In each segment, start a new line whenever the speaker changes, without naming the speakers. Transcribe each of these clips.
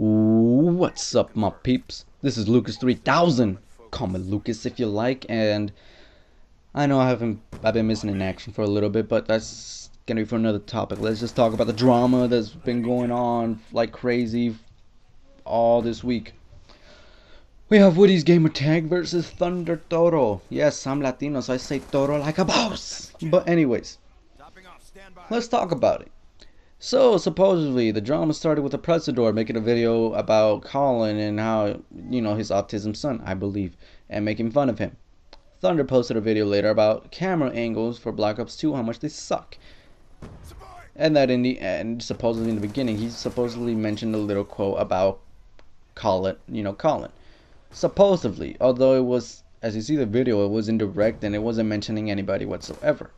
What's up, my peeps? This is Lucas 3000. Call me Lucas if you like. And I know I've been missing in action for a little bit, but that's gonna be for another topic. Let's just talk about the drama that's been going on like crazy all this week. We have Woody's Gamertag versus Thunder Toro. Yes, I'm Latino, so I say Toro like a boss. But anyways, let's talk about it. So supposedly the drama started with the elpresador making a video about Colin and how, his autism son, I believe, and making fun of him. Thunder posted a video later about camera angles for Black Ops 2, how much they suck. And that in the end, supposedly in the beginning, he supposedly mentioned a little quote about Colin, Colin. Supposedly, although it was, as you see the video, it was indirect and it wasn't mentioning anybody whatsoever.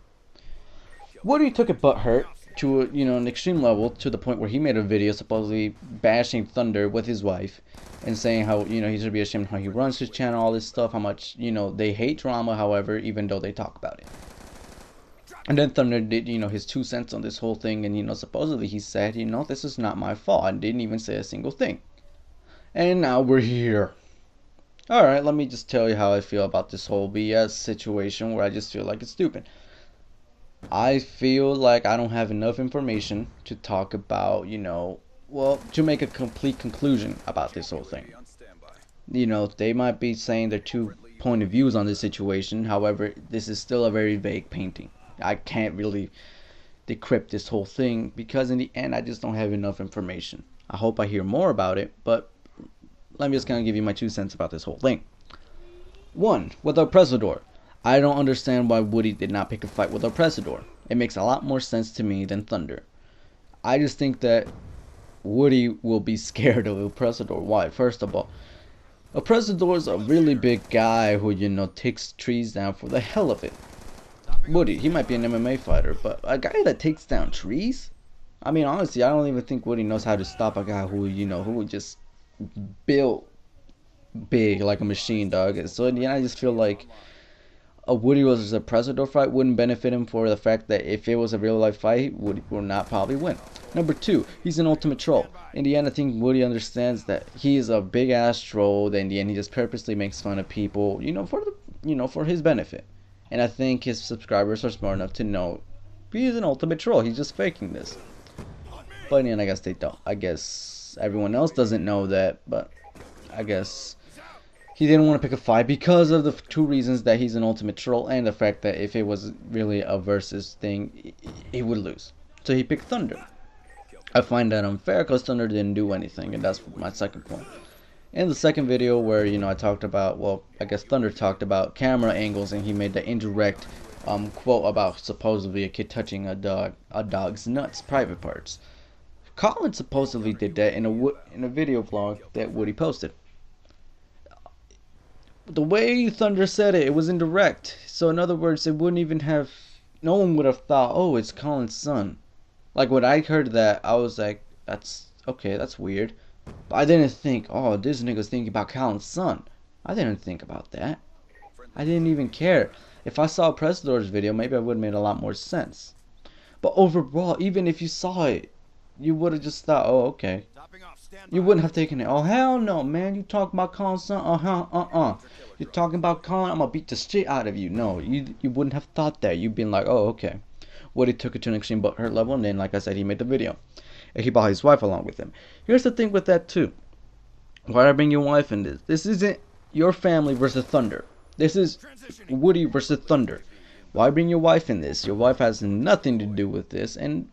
Woody took it butthurt to an extreme level, to the point where he made a video supposedly bashing Thunder with his wife and saying how he should be ashamed of how he runs his channel, all this stuff, how much they hate drama, however, even though they talk about it. And then Thunder did his 2 cents on this whole thing, and supposedly he said this is not my fault, and didn't even say a single thing. And now we're here. Alright, let me just tell you how I feel about this whole BS situation, where I just feel like it's stupid. I feel like I don't have enough information to talk about, to make a complete conclusion about this whole thing. They might be saying their 2 point of views on this situation. However, this is still a very vague painting. I can't really decrypt this whole thing because in the end, I just don't have enough information. I hope I hear more about it, but let me just kind of give you my 2 cents about this whole thing. 1. With the elpresador. I don't understand why Woody did not pick a fight with elpresador. It makes a lot more sense to me than Thunder. I just think that Woody will be scared of elpresador. Why? First of all, elpresador is a really big guy who, takes trees down for the hell of it. Woody, he might be an MMA fighter, but a guy that takes down trees? I mean, honestly, I don't even think Woody knows how to stop a guy who, who just built big like a machine, dog. So in the end, I just feel like a Woody versus elpresador fight wouldn't benefit him, for the fact that if it was a real life fight, Woody will not probably win. Number 2, he's an ultimate troll. In the end, I think Woody understands that he is a big ass troll. That in the end, he just purposely makes fun of people, for his benefit. And I think his subscribers are smart enough to know he's an ultimate troll. He's just faking this. But in the end, I guess they don't. I guess everyone else doesn't know that, but I guess he didn't want to pick a fight because of the 2 reasons: that he's an ultimate troll, and the fact that if it was really a versus thing, he would lose. So he picked Thunder. I find that unfair because Thunder didn't do anything, and that's my second point. In the second video where, I talked about, well, I guess Thunder talked about camera angles, and he made the indirect quote about supposedly a kid touching a dog's nuts, private parts. Colin supposedly did that in a video vlog that Woody posted. The way Thunder said it, it was indirect. So in other words, it wouldn't even have, no one would have thought, oh, it's Colin's son. Like when I heard that, I was like, that's okay, that's weird. But I didn't think, oh, this nigga's thinking about Colin's son. I didn't think about that. I didn't even care. If I saw elpresador's video, maybe I would have made a lot more sense. But overall, even if you saw it, you would have just thought, oh, okay. You wouldn't have taken it. Oh, hell no, man. You talking about Colin's son? You're talking about Colin? I'm gonna beat the shit out of you. No, you wouldn't have thought that. You'd been like, oh, okay. Woody took it to an extreme butthurt level, and then, like I said, he made the video. And he brought his wife along with him. Here's the thing with that, too. Why I bring your wife in this? This isn't your family versus Thunder. This is Woody versus Thunder. Why bring your wife in this? Your wife has nothing to do with this, and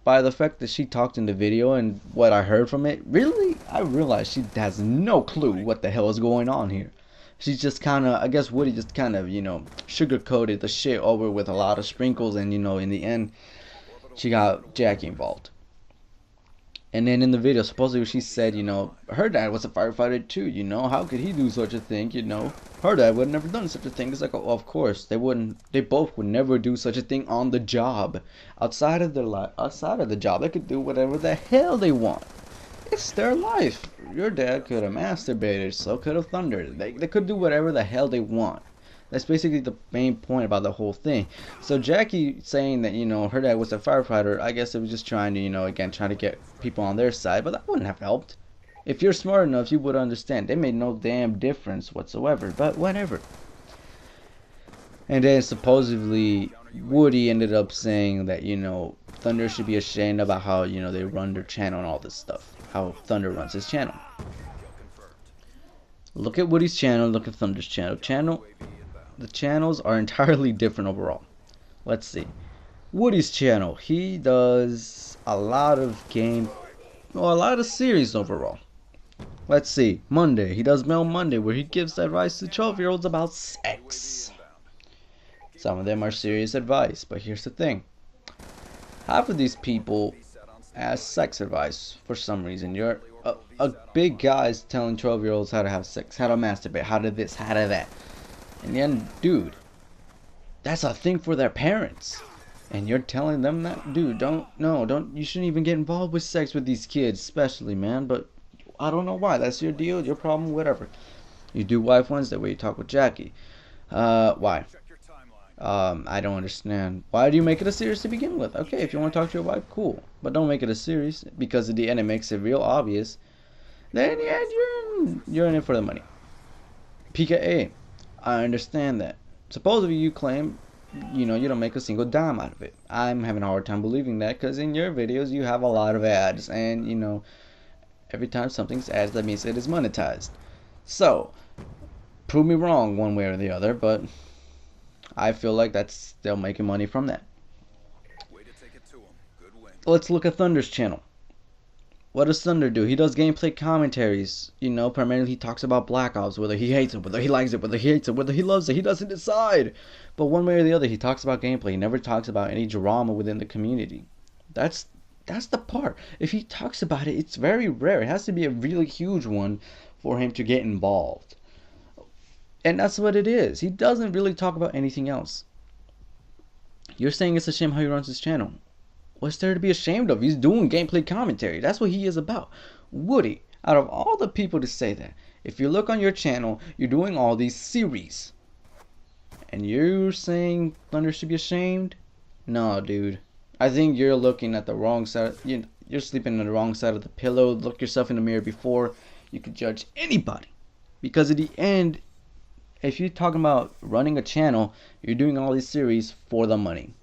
by the fact that she talked in the video and what I heard from it, really, I realized she has no clue what the hell is going on here. She's just kind of, I guess Woody just kind of, sugar-coated the shit over with a lot of sprinkles, and, in the end, she got Jackie involved. And then in the video, supposedly she said, her dad was a firefighter too, how could he do such a thing, her dad would have never done such a thing. It's like, oh, of course, they both would never do such a thing on the job. Outside of the job, they could do whatever the hell they want. It's their life. Your dad could have masturbated, so could have Thunder. They could do whatever the hell they want. That's basically the main point about the whole thing. So Jackie saying that, her dad was a firefighter, I guess it was just trying to, again, trying to get people on their side, but that wouldn't have helped. If you're smart enough, you would understand. They made no damn difference whatsoever, but whatever. And then supposedly Woody ended up saying that, Thunder should be ashamed about how, they run their channel and all this stuff. How Thunder runs his channel. Look at Woody's channel, look at Thunder's channel. The channels are entirely different overall. Let's see. Woody's channel, he does a lot of a lot of series overall. Let's see. Monday, he does Mail Monday, where he gives advice to 12-year-olds about sex. Some of them are serious advice, but here's the thing. Half of these people ask sex advice for some reason. You're a big guy's telling 12-year-olds how to have sex, how to masturbate, how to this, how to that. And then, dude, that's a thing for their parents. And you're telling them that, dude, you shouldn't even get involved with sex with these kids, especially, man. But I don't know why. That's your deal, your problem, whatever. You do Wife Wednesday where you talk with Jackie. Why? I don't understand. Why do you make it a series to begin with? Okay, if you want to talk to your wife, cool. But don't make it a series, because at the end it makes it real obvious. Then, yeah, you're in it for the money. PKA. I understand that. Supposedly you claim, you don't make a single dime out of it. I'm having a hard time believing that, because in your videos you have a lot of ads. And, every time something's ads, that means it is monetized. So, prove me wrong one way or the other, but I feel like that's still making money from that. Let's look at Thunder's channel. What does Thunder do? He does gameplay commentaries. Primarily he talks about Black Ops, whether he hates it, whether he likes it, whether he hates it, whether he loves it. He doesn't decide. But one way or the other, he talks about gameplay. He never talks about any drama within the community. That's the part. If he talks about it, it's very rare. It has to be a really huge one for him to get involved. And that's what it is. He doesn't really talk about anything else. You're saying it's a shame how he runs his channel. What's there to be ashamed of? He's doing gameplay commentary. That's what he is about. Woody, out of all the people to say that, if you look on your channel, you're doing all these series. And you're saying Thunder should be ashamed? No, dude. I think you're looking at the wrong side. You're sleeping on the wrong side of the pillow. Look yourself in the mirror before you could judge anybody. Because at the end, if you're talking about running a channel, you're doing all these series for the money.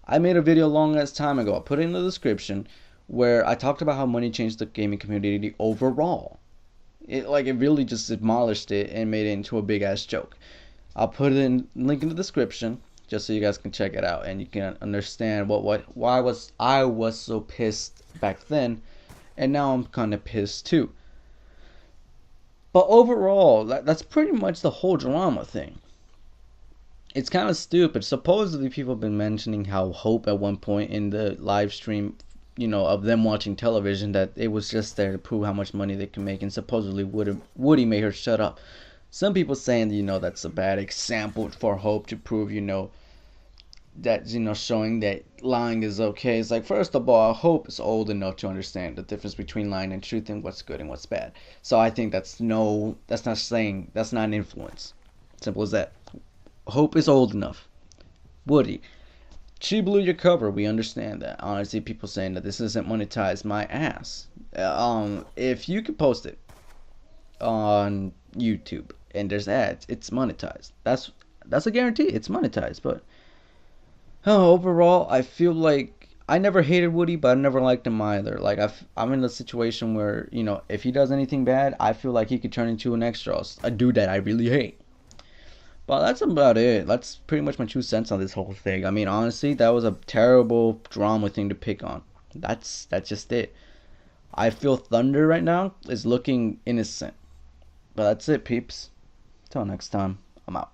I made a video a long ass time ago, I'll put it in the description, where I talked about how money changed the gaming community overall. It really just demolished it and made it into a big ass joke. I'll put it in link in the description just so you guys can check it out and you can understand why I was so pissed back then, and now I'm kind of pissed too. But overall, that's pretty much the whole drama thing. It's kind of stupid. Supposedly people have been mentioning how Hope at one point in the live stream, of them watching television, that it was just there to prove how much money they can make, and supposedly Woody made her shut up. Some people saying, that's a bad example for Hope to prove, that, showing that lying is okay. It's like, first of all, Hope is old enough to understand the difference between lying and truth and what's good and what's bad. So I think that's not an influence. Simple as that. Hope is old enough. Woody, she blew your cover. We understand that. Honestly, people saying that this isn't monetized, my ass. If you could post it on YouTube and there's ads, it's monetized. That's a guarantee. It's monetized. But overall, I feel like I never hated Woody, but I never liked him either. Like I'm in a situation where if he does anything bad, I feel like he could turn into an extra, a dude that I really hate. But that's about it. That's pretty much my 2 cents on this whole thing. I mean, honestly, that was a terrible drama thing to pick on. That's just it. I feel Thunder right now is looking innocent. But that's it, peeps. Till next time, I'm out.